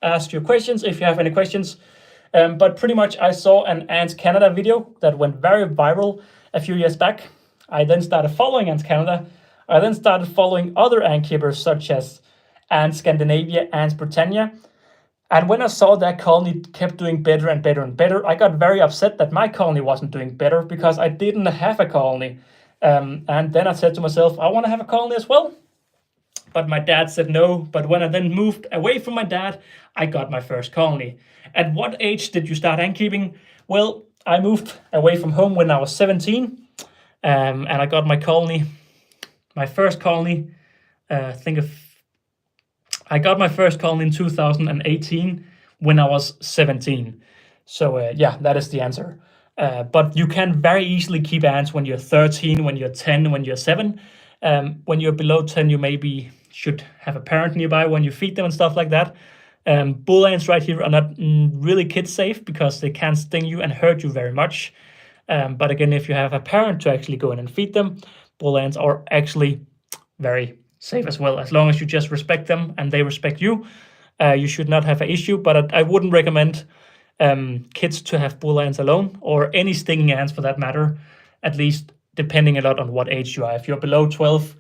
ask your questions if you have any questions. But pretty much I saw an Ants Canada video that went very viral a few years back. I then started following Ants Canada. I then started following other ant keepers such as Ants Scandinavia, Ants Britannia. And when I saw that colony kept doing better and better and better, I got very upset that my colony wasn't doing better because I didn't have a colony. And then I said to myself, I want to have a colony as well. But my dad said no. But when I then moved away from my dad, I got my first colony. At what age did you start ant keeping? Well, I moved away from home when I was 17. And I got my colony, my first colony, I got my first colony in 2018 when I was 17. So yeah, that is the answer. But you can very easily keep ants when you're 13, when you're 10, when you're 7. When you're below 10, you maybe should have a parent nearby when you feed them and stuff like that. Bull ants right here are not really kid safe because they can sting you and hurt you very much. But again, if you have a parent to actually go in and feed them, bull ants are actually very, safe as well. As long as you just respect them and they respect you, you should not have an issue. But I wouldn't recommend kids to have bull ants alone, or any stinging ants for that matter, at least depending a lot on what age you are. If you're below 12,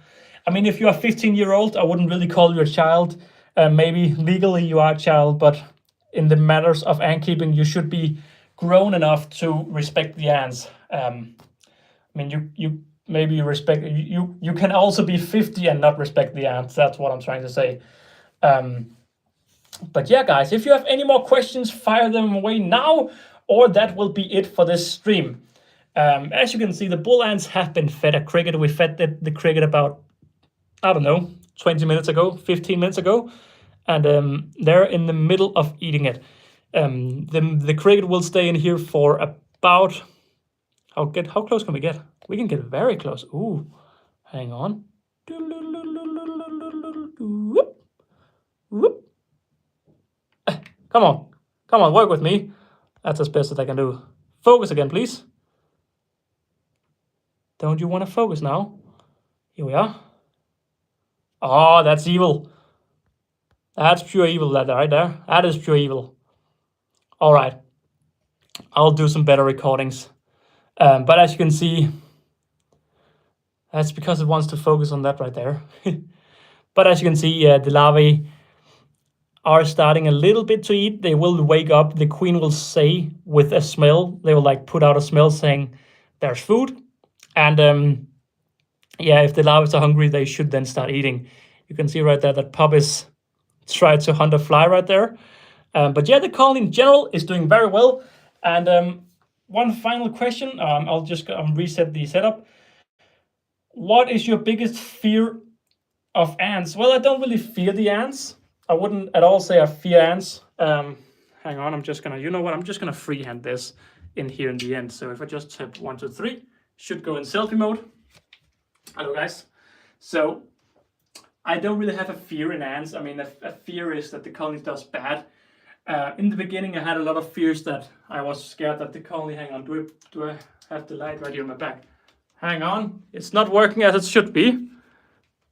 I mean, if you are 15-year-old, I wouldn't really call you a child. Maybe legally you are a child, but in the matters of ant keeping, you should be grown enough to respect the ants. I mean, you maybe respect, you can also be 50 and not respect the ants. That's what I'm trying to say. But yeah, guys, if you have any more questions, fire them away now, or that will be it for this stream. As you can see, the bull ants have been fed a cricket. We fed the cricket about, I don't know, 20 minutes ago, 15 minutes ago, and they're in the middle of eating it. The cricket will stay in here for about, how close can we get? We can get very close. Ooh, hang on. Whoop, whoop. Come on, work with me. That's as best as I can do. Focus again, please. Don't you want to focus now? Here we are. Oh, that's evil. That's pure evil, that right there. That is pure evil. All right. I'll do some better recordings. But as you can see, that's because it wants to focus on that right there. But as you can see, the larvae are starting a little bit to eat. They will wake up. The queen will say with a smell, they will like put out a smell saying there's food. And yeah, if the larvae are hungry, they should then start eating. You can see right there that pup is trying to hunt a fly right there. But yeah, the colony in general is doing very well. And one final question, I'll just reset the setup. What is your biggest fear of ants? Well, I don't really fear the ants. I wouldn't at all say I fear ants. Hang on, I'm just gonna, you know what? I'm just gonna freehand this in here in the end. So if I just tap 1, 2, 3, should go in selfie mode. Hello guys. So I don't really have a fear in ants. I mean, a fear is that the colony does bad. In the beginning, I had a lot of fears that I was scared that the colony, hang on, do I have the light right here on my back? Hang on, it's not working as it should be.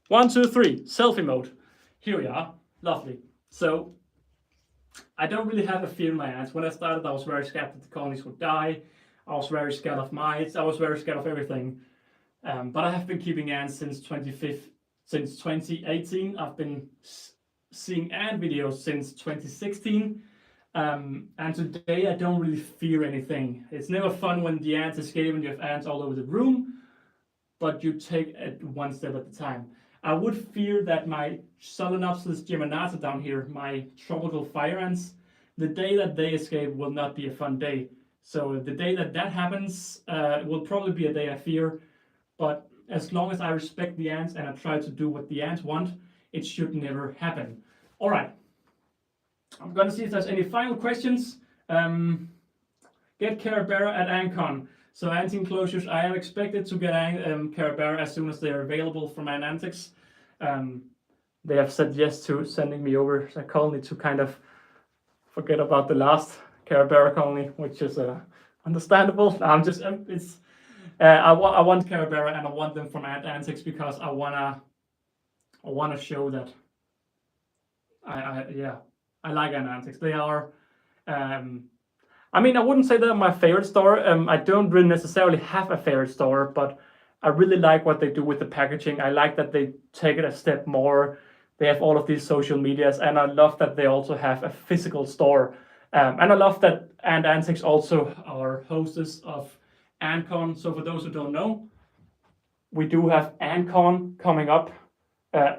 1, 2, 3, selfie mode. Here we are, lovely. So I don't really have a fear in my ants. When I started, I was very scared that the colonies would die. I was very scared of mites. I was very scared of everything. But I have been keeping ants since 2018. I've been seeing ant videos since 2016. And today I don't really fear anything. It's never fun when the ants escape and you have ants all over the room, but you take it one step at a time. I would fear that my Solenopsis geminata down here, my tropical fire ants, the day that they escape will not be a fun day. So the day that happens will probably be a day I fear. But as long as I respect the ants and I try to do what the ants want, it should never happen. All right. I'm going to see if there's any final questions. Get Carabera at Ancon. So anti-enclosures, I am expected to get Carabera as soon as they are available from Antics. They have said yes to sending me over a colony to kind of forget about the last Carabera colony, which is understandable. I'm just I want Carabera and I want them from Antics because I wanna show that I like Antics. They are I mean, I wouldn't say they're my favorite store. I don't really necessarily have a favorite store, but I really like what they do with the packaging. I like that they take it a step more. They have all of these social medias, and I love that they also have a physical store. And I love that Antics also are hostess of Antcon. So for those who don't know, we do have Antcon coming up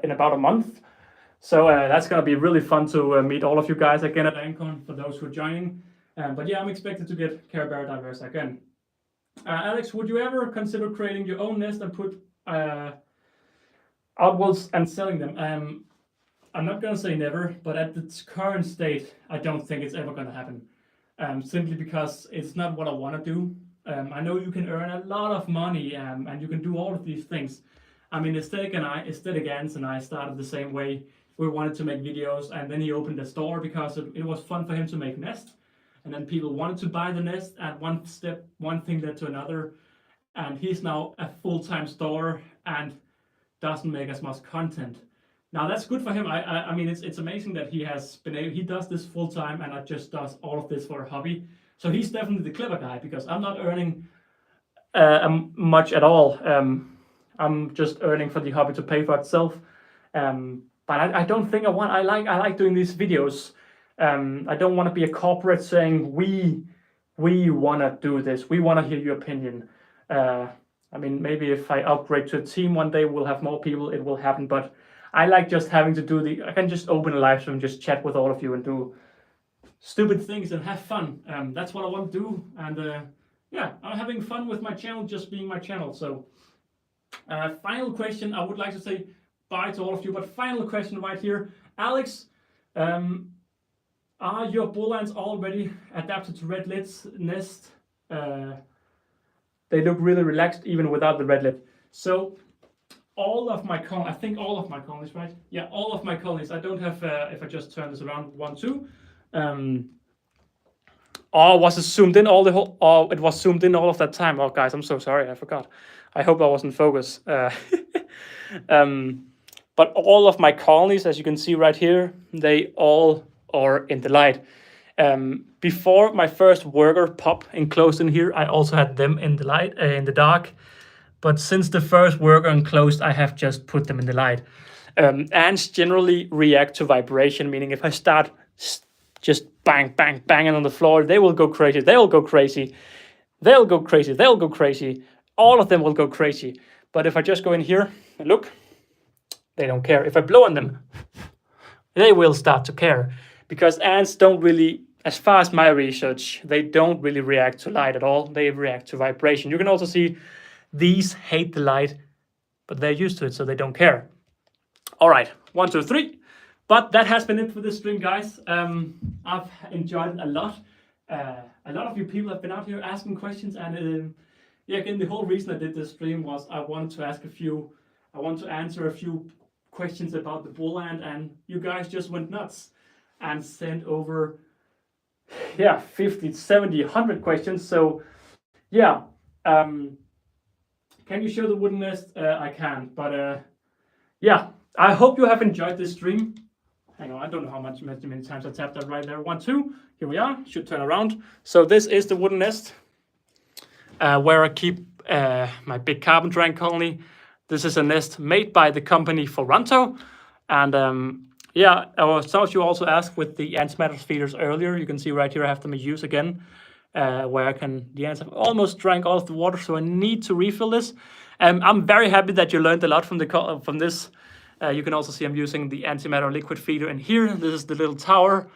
in about a month. So that's going to be really fun to meet all of you guys again at Antcon for those who are joining. But yeah, I'm expected to get Carabera diverse again. Alex, would you ever consider creating your own nest and put outwalls and selling them? I'm not going to say never, but at its current state, I don't think it's ever going to happen. Simply because it's not what I want to do. I know you can earn a lot of money and you can do all of these things. I mean, Esthetic Ants and I started the same way. We wanted to make videos, and then he opened a store because it was fun for him to make nests. And then people wanted to buy the nest, and one thing led to another. And he's now a full-time store, and doesn't make as much content. Now that's good for him. I mean, it's amazing that he has been able, he does this full time and not just does all of this for a hobby. So he's definitely the clever guy, because I'm not earning much at all. I'm just earning for the hobby to pay for itself. But I don't think I like doing these videos. I don't want to be a corporate saying we want to do this. We want to hear your opinion. I mean, maybe if I upgrade to a team one day, we'll have more people, it will happen. But I like just having to do I can just open a live stream, just chat with all of you and do stupid things and have fun. That's what I want to do. And yeah, I'm having fun with my channel, just being my channel. So final question, I would like to say bye to all of you, but final question right here. Alex, are your bull ants already adapted to red lid's nest? They look really relaxed even without the red lid. So all of my colonies, I think all of my colonies, right? Yeah, all of my colonies. I don't have, if I just turn this around, 1, 2. Or was it zoomed in all the whole, or it was zoomed in all of that time? Oh guys, I'm so sorry, I forgot. I hope I wasn't focused. But all of my colonies, as you can see right here, they all are in the light. Before my first worker pop enclosed in here, I also had them in the light, in the dark. But since the first worker enclosed, I have just put them in the light. Ants generally react to vibration, meaning if I start just banging on the floor, they will go crazy, they'll go crazy, they'll go crazy, they'll go crazy. All of them will go crazy. But if I just go in here and look, they don't care. If I blow on them, they will start to care. Because ants don't really, as far as my research, they don't really react to light at all. They react to vibration. You can also see these hate the light, but they're used to it, so they don't care. All right, 1, 2, 3. But that has been it for this stream, guys. I've enjoyed it a lot. A lot of you people have been out here asking questions, and yeah, again, the whole reason I did this stream was I wanted to answer a few questions about the bull ant, and you guys just went nuts and sent over, yeah, 50, 70, 100 questions. So yeah, can you show the wooden nest? I can, but yeah, I hope you have enjoyed this stream. Hang on, I don't know how many times I tapped that right there. 1, 2, here we are, should turn around. So this is the wooden nest where I keep my big carpenter ant colony. This is a nest made by the company Foranto. And yeah, some of you also asked with the antimatter feeders earlier. You can see right here I have them in use again, where the ants have almost drank all of the water, so I need to refill this. I'm very happy that you learned a lot from this. You can also see I'm using the antimatter liquid feeder in here. This is the little tower.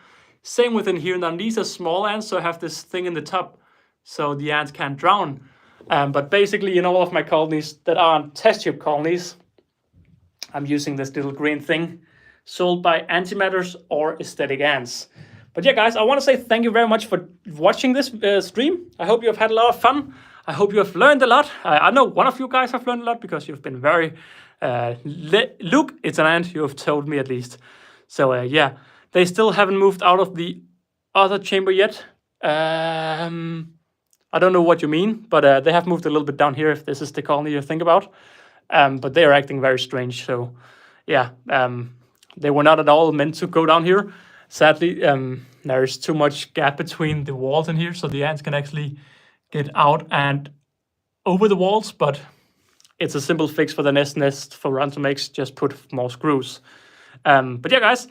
Same within here. Now these are small ants, so I have this thing in the top so the ants can't drown. But basically in all of my colonies that aren't test tube colonies, I'm using this little green thing sold by Antimatters or Aesthetic ants. But yeah, guys, I want to say thank you very much for watching this stream. I hope you have had a lot of fun. I hope you have learned a lot. I know one of you guys have learned a lot because you've been very... look, it's an ant, you have told me at least. So yeah, they still haven't moved out of the other chamber yet. I don't know what you mean, but they have moved a little bit down here if this is the colony you think about. But they are acting very strange, so yeah, they were not at all meant to go down here. Sadly, there is too much gap between the walls in here, so the ants can actually get out and over the walls, but it's a simple fix for the nest Foranto makes, just put more screws. But yeah, guys,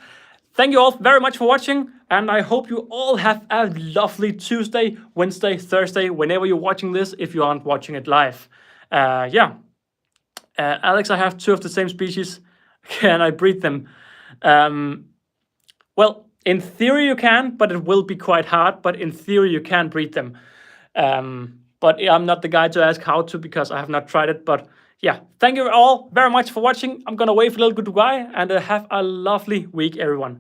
thank you all very much for watching, and I hope you all have a lovely Tuesday, Wednesday, Thursday, whenever you're watching this, if you aren't watching it live. Yeah. Alex, I have 2 of the same species. Can I breed them? Well, in theory you can, but it will be quite hard. But in theory you can breed them. But I'm not the guy to ask how to because I have not tried it. But yeah, thank you all very much for watching. I'm going to wave a little goodbye and have a lovely week, everyone.